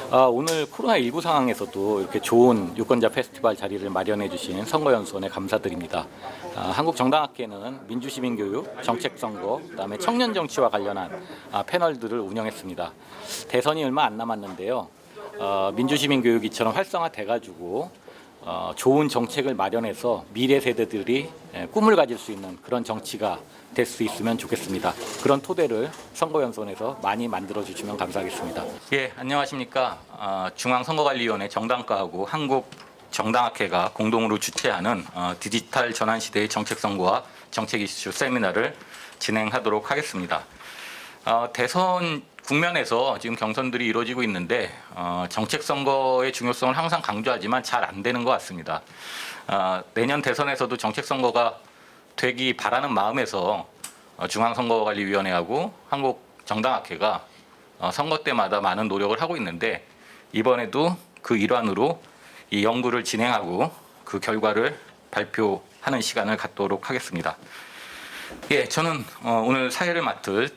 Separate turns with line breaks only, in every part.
오늘 코로나19 상황에서도 이렇게 좋은 유권자 페스티벌 자리를 마련해 주신 선거연수원에 감사드립니다. 한국정당학회는 민주시민교육, 정책선거, 그다음에 청년정치와 관련한 패널들을 운영했습니다. 대선이 얼마 안 남았는데요. 민주시민교육이처럼 활성화돼가지고 좋은 정책을 마련해서 미래 세대들이 꿈을 가질 수 있는 그런 정치가 될 수 있으면 좋겠습니다. 그런 토대를 선거연수원에서 많이 만들어 주시면 감사하겠습니다. 예, 안녕하십니까. 중앙선거관리위원회 정당과하고 한국정당학회가 공동으로 주최하는 디지털 전환 시대의 정책선거와 정책 이슈 세미나를 진행하도록 하겠습니다. 대선 국면에서 지금 경선들이 이루어지고 있는데 정책 선거의 중요성을 항상 강조하지만 잘 안 되는 것 같습니다. 내년 대선에서도 정책 선거가 되기 바라는 마음에서 중앙선거관리위원회하고 한국정당학회가 선거 때마다 많은 노력을 하고 있는데 이번에도 그 일환으로 이 연구를 진행하고 그 결과를 발표하는 시간을 갖도록 하겠습니다. 예, 저는 오늘 사회를 맡을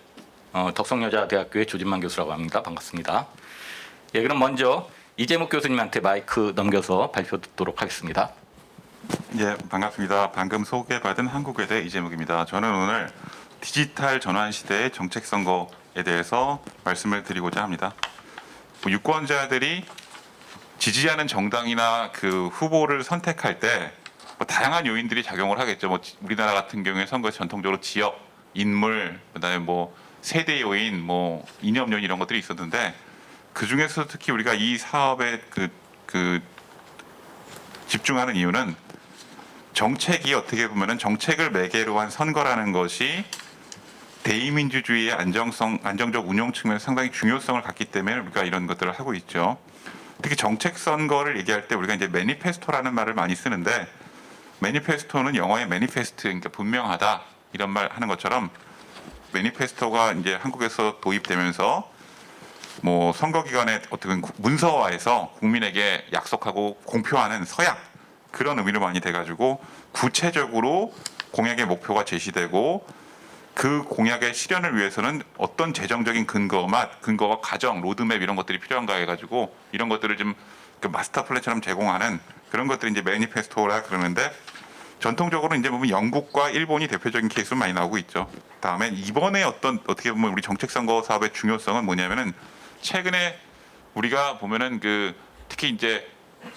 덕성여자대학교의 조진만 교수라고 합니다. 반갑습니다. 예, 그럼 먼저 이재목 교수님한테 마이크 넘겨서 발표 듣도록 하겠습니다.
예, 반갑습니다. 방금 소개받은 한국외대 이재목입니다. 저는 오늘 디지털 전환 시대의 정책 선거에 대해서 말씀을 드리고자 합니다. 유권자들이 지지하는 정당이나 그 후보를 선택할 때 다양한 요인들이 작용을 하겠죠. 우리나라 같은 경우에 선거 전통적으로 지역, 인물, 그다음에 세대 요인, 이념 요인 이런 것들이 있었는데 그 중에서 특히 우리가 이 사업에 집중하는 이유는 정책이 어떻게 보면은 정책을 매개로 한 선거라는 것이 대의민주주의의 안정적 운영 측면에서 상당히 중요성을 갖기 때문에 우리가 이런 것들을 하고 있죠. 특히 정책 선거를 얘기할 때 우리가 이제 매니페스토라는 말을 많이 쓰는데 매니페스토는 영어의 매니페스트, 그러니까 분명하다 이런 말 하는 것처럼 매니페스토가 이제 한국에서 도입되면서 선거 기간에 어떻게 문서화해서 국민에게 약속하고 공표하는 서약 그런 의미로 많이 돼가지고 구체적으로 공약의 목표가 제시되고 그 공약의 실현을 위해서는 어떤 재정적인 근거와 과정, 로드맵 이런 것들이 필요한가 해가지고 이런 것들을 좀 마스터 플랜처럼 제공하는 그런 것들이 이제 매니페스토라 그러는데 전통적으로 이제 보면 영국과 일본이 대표적인 케이스로 많이 나오고 있죠. 다음에 이번에 어떻게 보면 우리 정책 선거 사업의 중요성은 뭐냐면은 최근에 우리가 보면은 특히 이제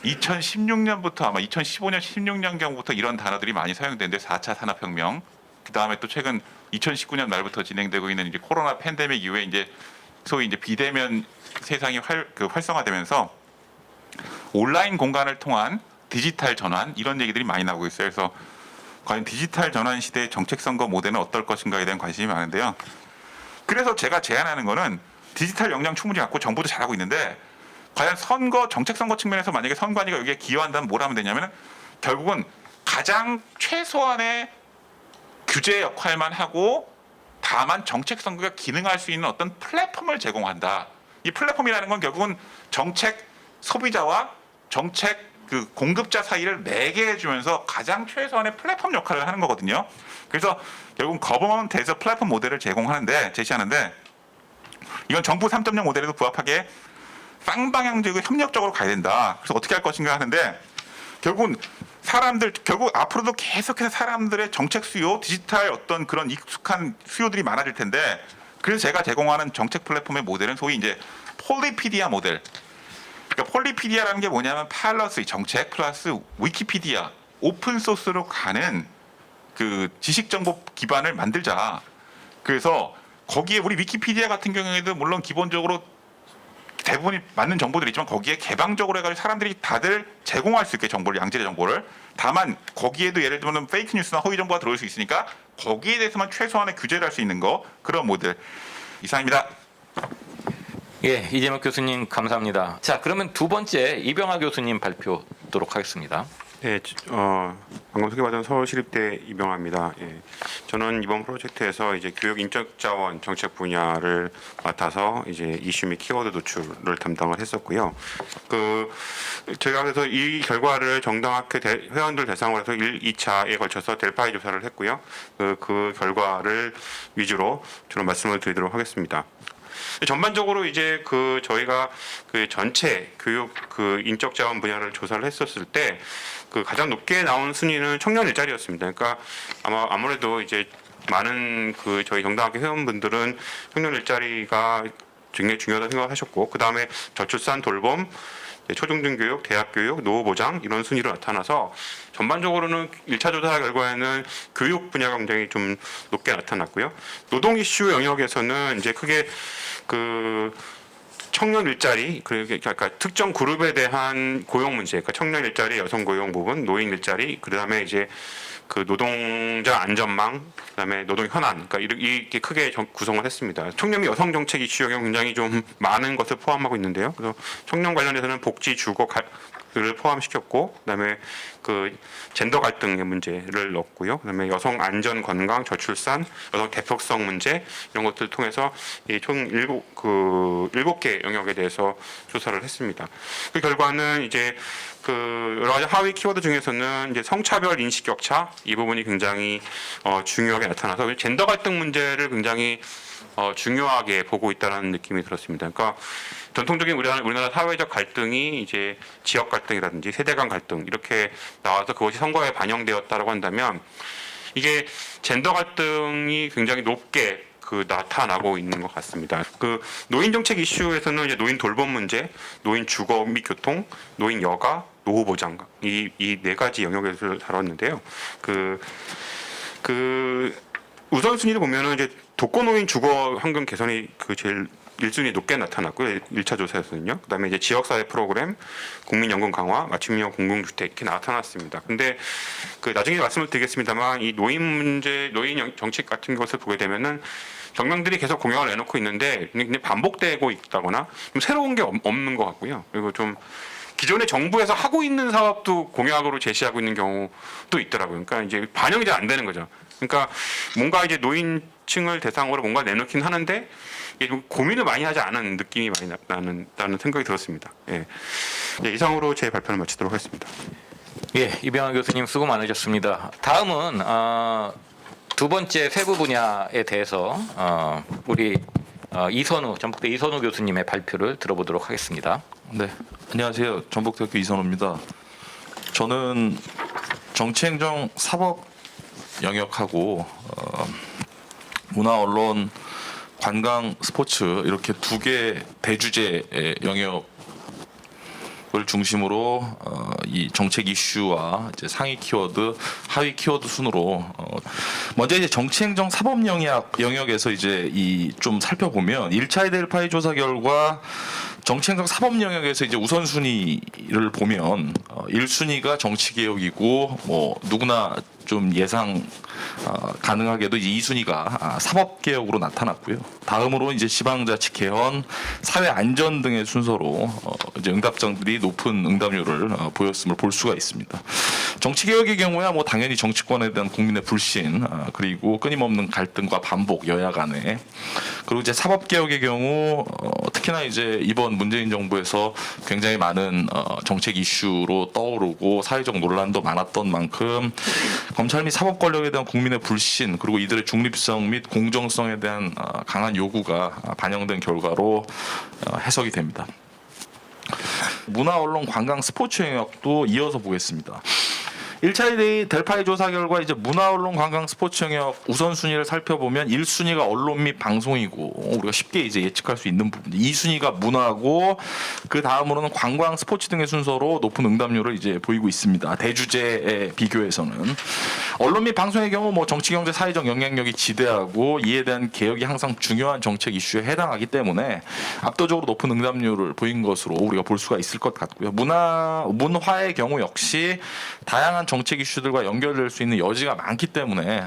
2016년부터 아마 2015년, 16년경부터 이런 단어들이 많이 사용되는데 4차 산업혁명, 그 다음에 또 최근 2019년 말부터 진행되고 있는 이제 코로나 팬데믹 이후에 이제 소위 이제 비대면 세상이 활성화되면서 온라인 공간을 통한 디지털 전환 이런 얘기들이 많이 나오고 있어요. 그래서 과연 디지털 전환 시대의 정책 선거 모델은 어떨 것인가에 대한 관심이 많은데요. 그래서 제가 제안하는 거는 디지털 역량 충분히 갖고 정부도 잘하고 있는데 과연 정책 선거 측면에서 만약에 선관위가 여기에 기여한다면 뭘 하면 되냐면 결국은 가장 최소한의 규제 역할만 하고 다만 정책 선거가 기능할 수 있는 어떤 플랫폼을 제공한다. 이 플랫폼이라는 건 결국은 정책 소비자와 정책 공급자 사이를 매개해 주면서 가장 최소한의 플랫폼 역할을 하는 거거든요. 그래서 결국 거버먼트에서 플랫폼 모델을 제시하는데 이건 정부 3.0 모델에도 부합하게 쌍방향적이고 협력적으로 가야 된다. 그래서 어떻게 할 것인가 하는데 결국 앞으로도 계속해서 사람들의 정책 수요, 디지털 어떤 그런 익숙한 수요들이 많아질 텐데 그래서 제가 제공하는 정책 플랫폼의 모델은 소위 이제 폴리피디아 모델. 그러니까 폴리피디아라는 게 뭐냐면 플러스 정책 플러스 위키피디아 오픈 소스로 가는 그 지식 정보 기반을 만들자. 그래서 거기에 우리 위키피디아 같은 경우에도 물론 기본적으로 대부분이 맞는 정보들이 있지만 거기에 개방적으로 해가지고 사람들이 다들 제공할 수 있게 정보를 양질의 정보를 다만 거기에도 예를 들면 페이크 뉴스나 허위 정보가 들어올 수 있으니까 거기에 대해서만 최소한의 규제를 할 수 있는 그런 모델 이상입니다.
예, 이재목 교수님 감사합니다. 자, 그러면 두 번째 이병하 교수님 발표 듣도록 하겠습니다.
네, 방금 소개받은 서울시립대 이병하입니다. 예, 저는 이번 프로젝트에서 이제 교육 인적 자원 정책 분야를 맡아서 이제 이슈 및 키워드 노출을 담당을 했었고요. 제가 그래서 이 결과를 정당학회 회원들 대상으로 해서 1, 2차에 걸쳐서 델파이 조사를 했고요. 그 결과를 위주로 주로 말씀을 드리도록 하겠습니다. 전반적으로 이제 그 저희가 그 전체 교육 그 인적 자원 분야를 조사를 했었을 때 그 가장 높게 나온 순위는 청년 일자리였습니다. 그러니까 아무래도 이제 많은 그 저희 경당학교 회원분들은 청년 일자리가 굉장히 중요하다고 생각하셨고, 그 다음에 저출산 돌봄, 초중등교육, 대학교육, 노후보장 이런 순위로 나타나서 전반적으로는 1차 조사 결과에는 교육 분야가 굉장히 좀 높게 나타났고요. 노동 이슈 영역에서는 이제 크게 그 청년 일자리, 그러니까 특정 그룹에 대한 고용 문제, 그러니까 청년 일자리, 여성 고용 부분, 노인 일자리, 그다음에 이제 그 노동자 안전망, 그다음에 노동 현안, 그러니까 이렇게 크게 구성을 했습니다. 청년 및 여성 정책 이슈 영역 굉장히 좀 많은 것을 포함하고 있는데요. 그래서 청년 관련해서는 복지, 주거 를 포함시켰고, 그다음에 그 젠더 갈등의 문제를 넣었고요. 그다음에 여성 안전, 건강, 저출산, 여성 대표성 문제 이런 것들을 통해서 총 7개 영역에 대해서 조사를 했습니다. 그 결과는 이제 그 여러 가지 하위 키워드 중에서는 이제 성차별 인식 격차 이 부분이 굉장히 중요하게 나타나서 젠더 갈등 문제를 굉장히 중요하게 보고 있다는 느낌이 들었습니다. 그러니까 전통적인 우리나라 사회적 갈등이 이제 지역 갈등이라든지 세대 간 갈등 이렇게 나와서 그것이 선거에 반영되었다고 한다면 이게 젠더 갈등이 굉장히 높게 그 나타나고 있는 것 같습니다. 그 노인 정책 이슈에서는 이제 노인 돌봄 문제, 노인 주거 및 교통, 노인 여가, 노후 보장 이 네 가지 영역에서 다뤘는데요. 그 우선순위를 보면은 이제 독거노인 주거 환경 개선이 그 제일 1순위 높게 나타났고요. 1차 조사에서는요. 그다음에 이제 지역사회 프로그램, 국민연금 강화, 맞춤형 공공주택 이렇게 나타났습니다. 근데 그 나중에 말씀을 드리겠습니다만 이 노인 문제, 노인 정책 같은 것을 보게 되면은 정당들이 계속 공약을 내놓고 있는데 그냥 반복되고 있다거나 좀 새로운 게 없는 것 같고요. 그리고 좀 기존의 정부에서 하고 있는 사업도 공약으로 제시하고 있는 경우도 있더라고요. 그러니까 이제 반영이 잘 안 되는 거죠. 그러니까 뭔가 이제 노인층을 대상으로 뭔가 내놓긴 하는데 이게 좀 고민을 많이 하지 않은 느낌이 많이 나는 생각이 들었습니다. 예. 이상으로 제 발표를 마치도록 하겠습니다.
예, 이병헌 교수님 수고 많으셨습니다. 다음은 두 번째 세부 분야에 대해서 우리 이선우 전북대 이선우 교수님의 발표를 들어보도록 하겠습니다.
네, 안녕하세요. 전북대학교 이선우입니다. 저는 정치행정 사법 영역하고 문화 언론 관광 스포츠 이렇게 두 개 대주제 영역을 중심으로 이 정책 이슈와 이제 상위 키워드, 하위 키워드 순으로 먼저 이제 정치행정 사법 영역에서 이제 이 좀 살펴보면 1차 에델파이 조사 결과 정치행정 사법 영역에서 이제 우선순위를 보면 1순위가 정치개혁이고 뭐 누구나 좀 예상 가능하게도 이제 2순위가 사법개혁으로 나타났고요. 다음으로 이제 지방자치 개헌, 사회 안전 등의 순서로 이제 응답자들이 높은 응답률을 보였음을 볼 수가 있습니다. 정치개혁의 경우야 뭐 당연히 정치권에 대한 국민의 불신 그리고 끊임없는 갈등과 반복 여야 간에 그리고 이제 사법개혁의 경우 특히나 이제 이번 문재인 정부에서 굉장히 많은 정책 이슈로 떠오르고 사회적 논란도 많았던 만큼 검찰 및 사법 권력에 대한 국민의 불신 그리고 이들의 중립성 및 공정성에 대한 강한 요구가 반영된 결과로 해석이 됩니다. 문화 언론 관광 스포츠 영역도 이어서 보겠습니다. 1차 델파이 조사 결과 이제 문화 언론 관광 스포츠 영역 우선순위를 살펴보면 1순위가 언론 및 방송이고 우리가 쉽게 이제 예측할 수 있는 부분. 2순위가 문화고 그 다음으로는 관광 스포츠 등의 순서로 높은 응답률을 이제 보이고 있습니다. 대주제에 비교해서는 언론 및 방송의 경우 뭐 정치 경제 사회적 영향력이 지대하고 이에 대한 개혁이 항상 중요한 정책 이슈에 해당하기 때문에 압도적으로 높은 응답률을 보인 것으로 우리가 볼 수가 있을 것 같고요. 문화의 경우 역시 다양한 정책 이슈들과 연결될 수 있는 여지가 많기 때문에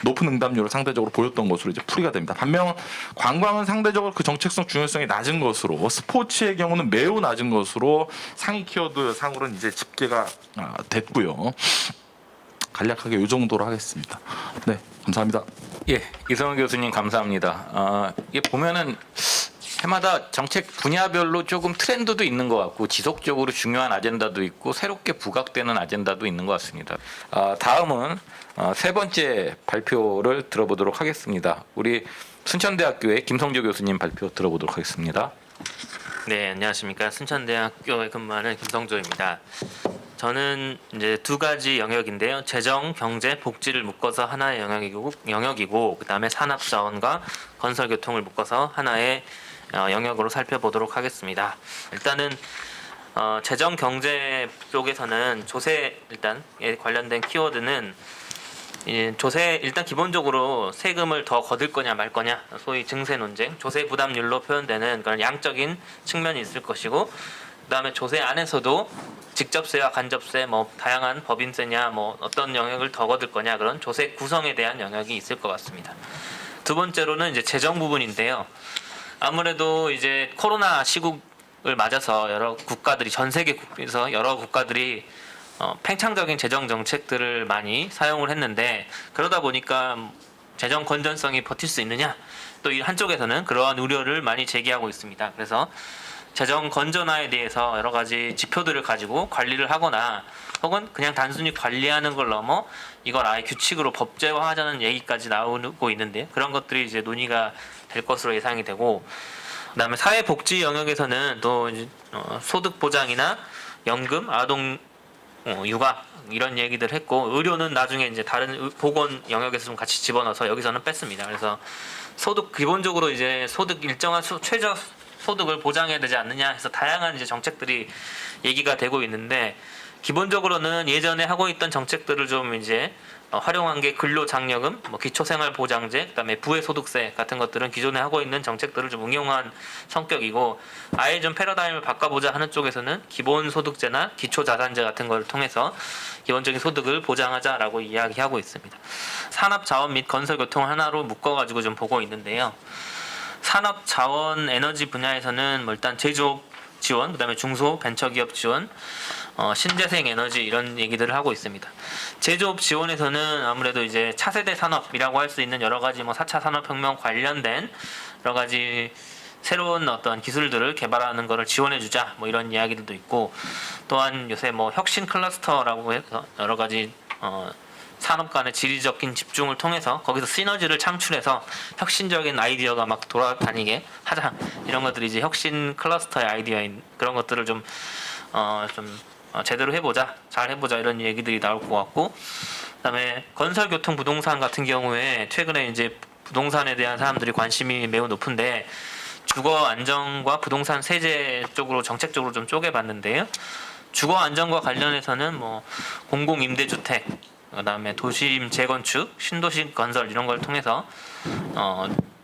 높은 응답률을 상대적으로 보였던 것으로 이제 풀이가 됩니다. 반면 관광은 상대적으로 그 정책성 중요성이 낮은 것으로 스포츠의 경우는 매우 낮은 것으로 상위 키워드 상으로는 이제 집계가 됐고요. 간략하게 이 정도로 하겠습니다. 네, 감사합니다.
예, 이선우 교수님 감사합니다. 이게 보면은 해마다 정책 분야별로 조금 트렌드도 있는 것 같고 지속적으로 중요한 아젠다도 있고 새롭게 부각되는 아젠다도 있는 것 같습니다. 다음은 세 번째 발표를 들어보도록 하겠습니다. 우리 순천대학교의 김성조 교수님 발표 들어보도록 하겠습니다.
네, 안녕하십니까. 순천대학교에 근무하는 김성조입니다. 저는 이제 두 가지 영역인데요. 재정, 경제, 복지를 묶어서 하나의 영역이고 그다음에 산업자원과 건설교통을 묶어서 하나의 영역으로 살펴보도록 하겠습니다. 일단은 재정, 경제 쪽에서는 조세 일단에 관련된 키워드는 조세 일단 기본적으로 세금을 더 거둘 거냐 말 거냐 소위 증세 논쟁 조세 부담률로 표현되는 그런 양적인 측면이 있을 것이고 그다음에 조세 안에서도 직접세와 간접세 뭐 다양한 법인세냐 뭐 어떤 영역을 더 거둘 거냐 그런 조세 구성에 대한 영역이 있을 것 같습니다. 두 번째로는 이제 재정 부분인데요. 아무래도 이제 코로나 시국을 맞아서 여러 국가들이 전 세계에서 여러 국가들이 팽창적인 재정 정책들을 많이 사용을 했는데 그러다 보니까 재정 건전성이 버틸 수 있느냐 또 이 한쪽에서는 그러한 우려를 많이 제기하고 있습니다. 그래서 재정 건전화에 대해서 여러 가지 지표들을 가지고 관리를 하거나 혹은 그냥 단순히 관리하는 걸 넘어 이걸 아예 규칙으로 법제화하자는 얘기까지 나오고 있는데 그런 것들이 이제 논의가 될 것으로 예상이 되고 그다음에 사회복지 영역에서는 또 이제 소득 보장이나 연금, 아동 육아 이런 얘기들 했고 의료는 나중에 이제 다른 보건 영역에서 좀 같이 집어넣어서 여기서는 뺐습니다. 그래서 소득 기본적으로 이제 소득 일정한 최저 소득을 보장해야 되지 않느냐 해서 다양한 이제 정책들이 얘기가 되고 있는데 기본적으로는 예전에 하고 있던 정책들을 좀 이제 활용한 게 근로장려금, 뭐 기초생활보장제, 그다음에 부의소득세 같은 것들은 기존에 하고 있는 정책들을 좀 응용한 성격이고 아예 좀 패러다임을 바꿔보자 하는 쪽에서는 기본소득제나 기초자산제 같은 걸 통해서 기본적인 소득을 보장하자라고 이야기하고 있습니다. 산업자원 및 건설교통 하나로 묶어가지고 좀 보고 있는데요. 산업자원 에너지 분야에서는 뭐 일단 제조업 지원, 그다음에 중소 벤처기업 지원, 신재생 에너지 이런 얘기들을 하고 있습니다. 제조업 지원에서는 아무래도 이제 차세대 산업이라고 할 수 있는 여러 가지 뭐 4차 산업혁명 관련된 여러 가지 새로운 어떤 기술들을 개발하는 것을 지원해 주자 뭐 이런 이야기들도 있고 또한 요새 뭐 혁신 클러스터라고 해서 여러 가지 산업 간의 지리적인 집중을 통해서 거기서 시너지를 창출해서 혁신적인 아이디어가 막 돌아다니게 하자 이런 것들이 이제 혁신 클러스터의 아이디어인 그런 것들을 좀 제대로 해보자 잘 해보자 이런 얘기들이 나올 것 같고 그다음에 건설교통 부동산 같은 경우에 최근에 이제 부동산에 대한 사람들이 관심이 매우 높은데 주거 안정과 부동산 세제 쪽으로 정책적으로 좀 쪼개봤는데요. 주거 안정과 관련해서는 뭐 공공 임대주택 그다음에 도심 재건축, 신도시 건설 이런 걸 통해서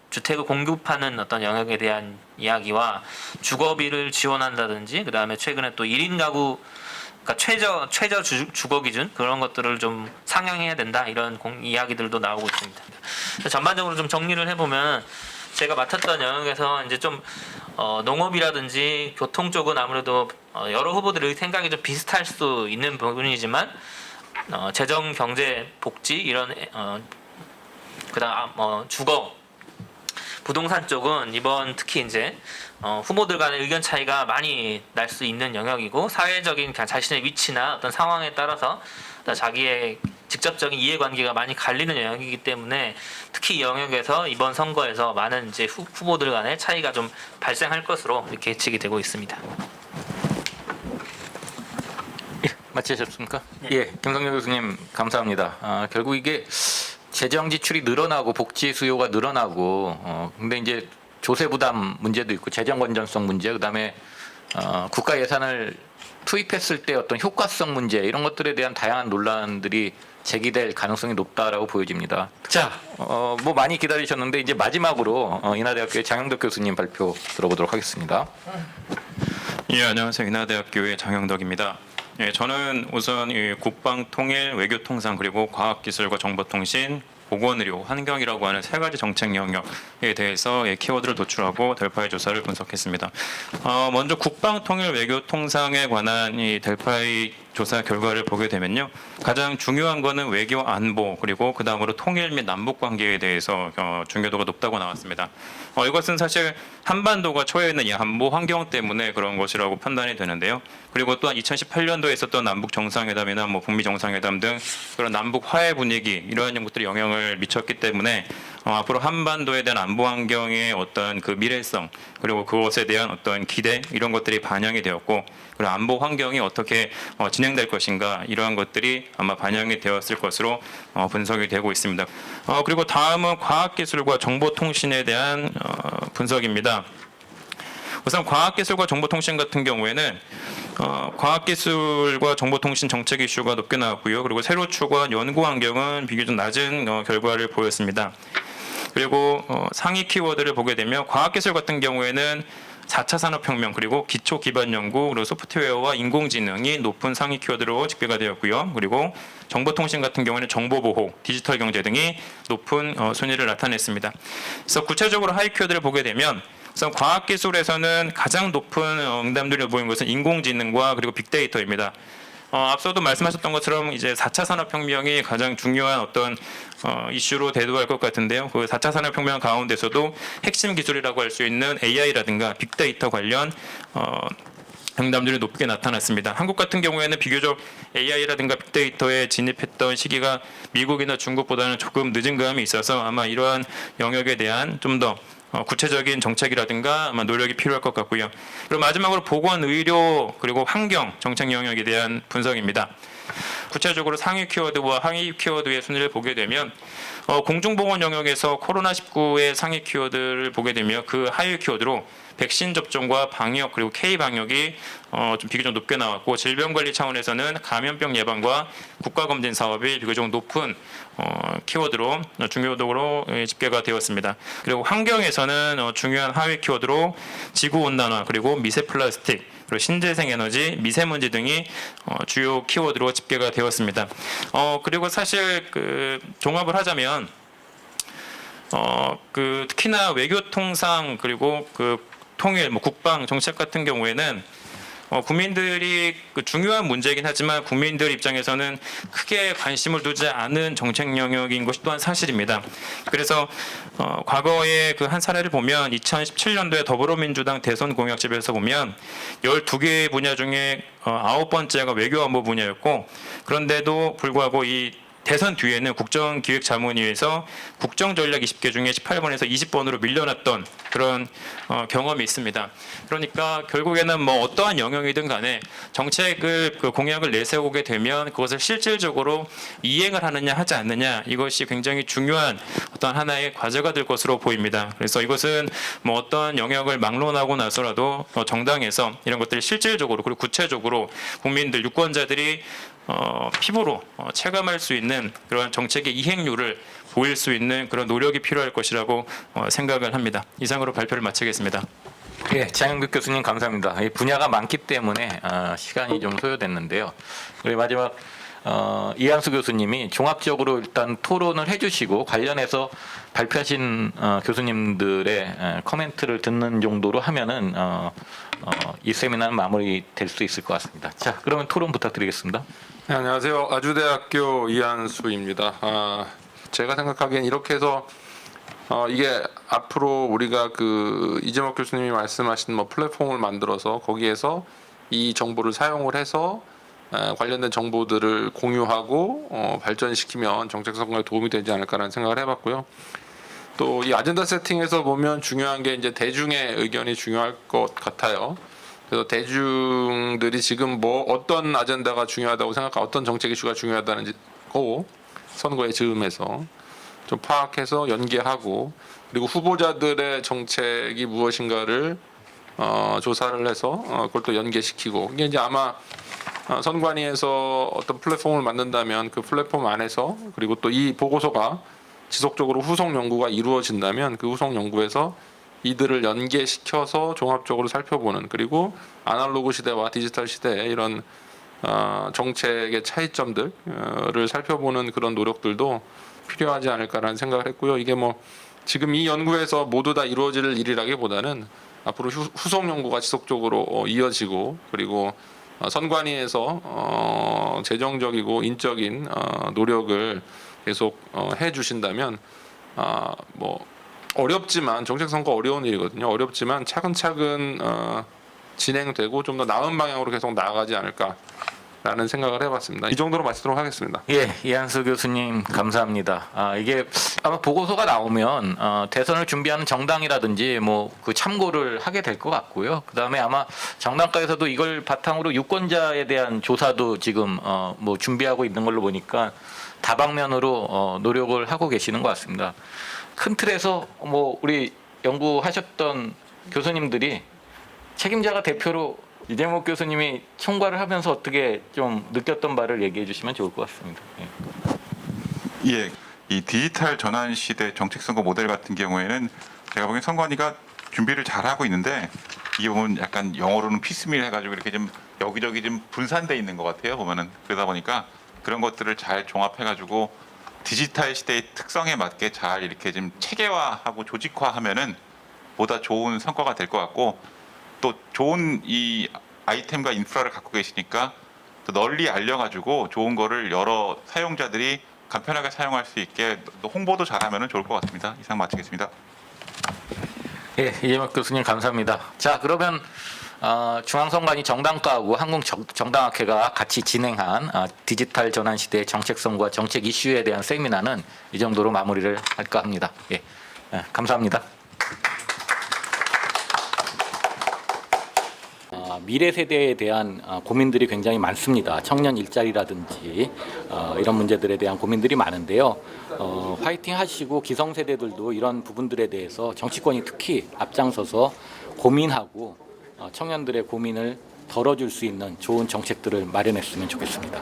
주택을 공급하는 어떤 영역에 대한 이야기와 주거비를 지원한다든지 그다음에 최근에 또 1인 가구 그러니까 최저 주거 기준 그런 것들을 좀 상향해야 된다 이런 이야기들도 나오고 있습니다. 전반적으로 좀 정리를 해보면 제가 맡았던 영역에서 이제 좀 농업이라든지 교통 쪽은 아무래도 여러 후보들의 생각이 좀 비슷할 수 있는 부분이지만 재정, 경제, 복지 이런 그다음 주거, 부동산 쪽은 이번 특히 이제 후보들 간의 의견 차이가 많이 날 수 있는 영역이고 사회적인 그냥 자신의 위치나 어떤 상황에 따라서 자기의 직접적인 이해관계가 많이 갈리는 영역이기 때문에 특히 이 영역에서 이번 선거에서 많은 이제 후보들 간의 차이가 좀 발생할 것으로 이렇게 예측이 되고 있습니다.
마치셨습니까? 예, 김성렬 교수님 감사합니다. 결국 이게 재정 지출이 늘어나고 복지 수요가 늘어나고 근데 이제 조세 부담 문제도 있고 재정 건전성 문제 그다음에 국가 예산을 투입했을 때 어떤 효과성 문제 이런 것들에 대한 다양한 논란들이 제기될 가능성이 높다라고 보여집니다. 자, 뭐 많이 기다리셨는데 이제 마지막으로 인하대학교의 장영덕 교수님 발표 들어보도록 하겠습니다.
예, 안녕하세요. 인하대학교의 장영덕입니다. 예, 저는 우선 이 국방통일, 외교통상 그리고 과학기술과 정보통신, 보건의료, 환경이라고 하는 세 가지 정책 영역에 대해서 키워드를 도출하고 델파이 조사를 분석했습니다. 먼저 국방통일, 외교통상에 관한 이 델파이 조사 결과를 보게 되면요, 가장 중요한 거는 외교 안보 그리고 그 다음으로 통일 및 남북 관계에 대해서 중요도가 높다고 나왔습니다. 이것은 사실 한반도가 처해 있는 이 안보 환경 때문에 그런 것이라고 판단이 되는데요. 그리고 또한 2018년도에 있었던 남북 정상회담이나 뭐 북미 정상회담 등 그런 남북 화해 분위기 이러한 것들이 영향을 미쳤기 때문에 앞으로 한반도에 대한 안보 환경의 어떤 그 미래성 그리고 그것에 대한 어떤 기대 이런 것들이 반영이 되었고, 그리고 안보 환경이 어떻게 진행될 것인가 이러한 것들이 아마 반영이 되었을 것으로 분석이 되고 있습니다. 그리고 다음은 과학기술과 정보통신에 대한 분석입니다. 우선 과학기술과 정보통신 같은 경우에는 과학기술과 정보통신 정책 이슈가 높게 나왔고요. 그리고 새로 추구한 연구 환경은 비교적 낮은 결과를 보였습니다. 그리고 상위 키워드를 보게 되면 과학기술 같은 경우에는 4차 산업혁명 그리고 기초 기반 연구 그리고 소프트웨어와 인공지능이 높은 상위 키워드로 집계가 되었고요. 그리고 정보통신 같은 경우에는 정보보호, 디지털 경제 등이 높은 순위를 나타냈습니다. 그래서 구체적으로 하위 키워드를 보게 되면 우선 과학기술에서는 가장 높은 응답률을 보인 것은 인공지능과 그리고 빅데이터입니다. 앞서도 말씀하셨던 것처럼 이제 4차 산업혁명이 가장 중요한 어떤 이슈로 대두할 것 같은데요. 그 4차 산업혁명 가운데서도 핵심 기술이라고 할 수 있는 AI라든가 빅데이터 관련 응답률이 높게 나타났습니다. 한국 같은 경우에는 비교적 AI라든가 빅데이터에 진입했던 시기가 미국이나 중국보다는 조금 늦은 감이 있어서 아마 이러한 영역에 대한 좀 더 구체적인 정책이라든가 아마 노력이 필요할 것 같고요. 그리고 마지막으로 보건, 의료 그리고 환경 정책 영역에 대한 분석입니다. 구체적으로 상위 키워드와 하위 키워드의 순위를 보게 되면 공중보건 영역에서 코로나19의 상위 키워드를 보게 되면 그 하위 키워드로 백신 접종과 방역 그리고 K 방역이 좀 비교적 높게 나왔고, 질병관리 차원에서는 감염병 예방과 국가검진 사업이 비교적 높은 키워드로 중요도로 집계가 되었습니다. 그리고 환경에서는 중요한 하위 키워드로 지구온난화 그리고 미세 플라스틱 그리고 신재생 에너지, 미세먼지 등이 주요 키워드로 집계가 되었습니다. 그리고 사실 그 종합을 하자면 그 특히나 외교통상 그리고 그 통일, 뭐 국방 정책 같은 경우에는 국민들이 그 중요한 문제이긴 하지만 국민들 입장에서는 크게 관심을 두지 않은 정책 영역인 것이 또한 사실입니다. 그래서 과거의 그 한 사례를 보면 2017년도에 더불어민주당 대선 공약집에서 보면 12개의 분야 중에 9번째가 외교안보 분야였고, 그런데도 불구하고 이 대선 뒤에는 국정기획자문위에서 국정전략 20개 중에 18번에서 20번으로 밀려났던 그런 경험이 있습니다. 그러니까 결국에는 뭐 어떠한 영역이든 간에 정책을 그 공약을 내세우게 되면 그것을 실질적으로 이행을 하느냐 하지 않느냐, 이것이 굉장히 중요한 어떤 하나의 과제가 될 것으로 보입니다. 그래서 이것은 뭐 어떠한 영역을 막론하고 나서라도 정당에서 이런 것들을 실질적으로 그리고 구체적으로 국민들, 유권자들이 피부로 체감할 수 있는 그런 정책의 이행률을 보일 수 있는 그런 노력이 필요할 것이라고 생각을 합니다. 이상으로 발표를 마치겠습니다.
예, 장영득 교수님 감사합니다. 이 분야가 많기 때문에 시간이 좀 소요됐는데요. 그리고 마지막 이한수 교수님이 종합적으로 일단 토론을 해주시고 관련해서 발표하신 교수님들의 코멘트를 듣는 정도로 하면은 이 세미나는 마무리될 수 있을 것 같습니다. 자, 그러면 토론 부탁드리겠습니다.
네, 안녕하세요. 아주대학교 이한수입니다. 제가 생각하기엔 이렇게 해서 이게 앞으로 우리가 그 이재목 교수님이 말씀하신 뭐 플랫폼을 만들어서 거기에서 이 정보를 사용을 해서 관련된 정보들을 공유하고 발전시키면 정책 선거에 도움이 되지 않을까라는 생각을 해봤고요. 또 이 아젠다 세팅에서 보면 중요한 게 이제 대중의 의견이 중요할 것 같아요. 그래서 대중들이 지금 뭐 어떤 아젠다가 중요하다고 생각하고 어떤 정책 이슈가 중요하다는지 고 선거의 즈음에서 좀 파악해서 연계하고, 그리고 후보자들의 정책이 무엇인가를 조사를 해서 그걸 또 연계시키고, 이게 이제 아마 선관위에서 어떤 플랫폼을 만든다면 그 플랫폼 안에서, 그리고 또 이 보고서가 지속적으로 후속 연구가 이루어진다면 그 후속 연구에서 이들을 연계시켜서 종합적으로 살펴보는, 그리고 아날로그 시대와 디지털 시대의 이런 정책의 차이점들을 살펴보는 그런 노력들도 필요하지 않을까라는 생각을 했고요. 이게 뭐 지금 이 연구에서 모두 다 이루어질 일이라기보다는 앞으로 후속 연구가 지속적으로 이어지고, 그리고 선관위에서 재정적이고 인적인 노력을 계속 해주신다면 뭐 어렵지만 정책 선거 어려운 일이거든요. 어렵지만 차근차근 진행되고 좀 더 나은 방향으로 계속 나아가지 않을까라는 생각을 해봤습니다. 이 정도로 마치도록 하겠습니다.
예, 이한수 교수님 감사합니다. 이게 아마 보고서가 나오면 대선을 준비하는 정당이라든지 뭐 그 참고를 하게 될 것 같고요. 그다음에 아마 정당가에서도 이걸 바탕으로 유권자에 대한 조사도 지금 뭐 준비하고 있는 걸로 보니까 다방면으로 노력을 하고 계시는 것 같습니다. 큰 틀에서 뭐 우리 연구하셨던 교수님들이 책임자가 대표로 이재목 교수님이 총괄을 하면서 어떻게 좀 느꼈던 바를 얘기해 주시면 좋을 것 같습니다. 예.
예, 이 디지털 전환 시대 정책 선거 모델 같은 경우에는 제가 보기엔 선관위가 준비를 잘 하고 있는데 이게 보면 약간 영어로는 피스밀 해가지고 이렇게 좀 여기저기 좀 분산돼 있는 것 같아요. 보면은 그러다 보니까 그런 것들을 잘 종합해가지고 디지털 시대의 특성에 맞게 잘 이렇게 좀 체계화하고 조직화하면은 보다 좋은 성과가 될 것 같고 또 좋은 이 아이템과 인프라를 갖고 계시니까 또 널리 알려가지고 좋은 거를 여러 사용자들이 간편하게 사용할 수 있게 또 홍보도 잘하면 좋을 것 같습니다. 이상 마치겠습니다.
예, 이재목 교수님 감사합니다. 자, 그러면 중앙선관위 정당과하고 한국정당학회가 같이 진행한 디지털 전환 시대의 정책 선거와 정책 이슈에 대한 세미나는 이 정도로 마무리를 할까 합니다. 예, 감사합니다. 미래 세대에 대한 고민들이 굉장히 많습니다. 청년 일자리라든지 이런 문제들에 대한 고민들이 많은데요. 화이팅 하시고 기성세대들도 이런 부분들에 대해서 정치권이 특히 앞장서서 고민하고 청년들의 고민을 덜어줄 수 있는 좋은 정책들을 마련했으면 좋겠습니다.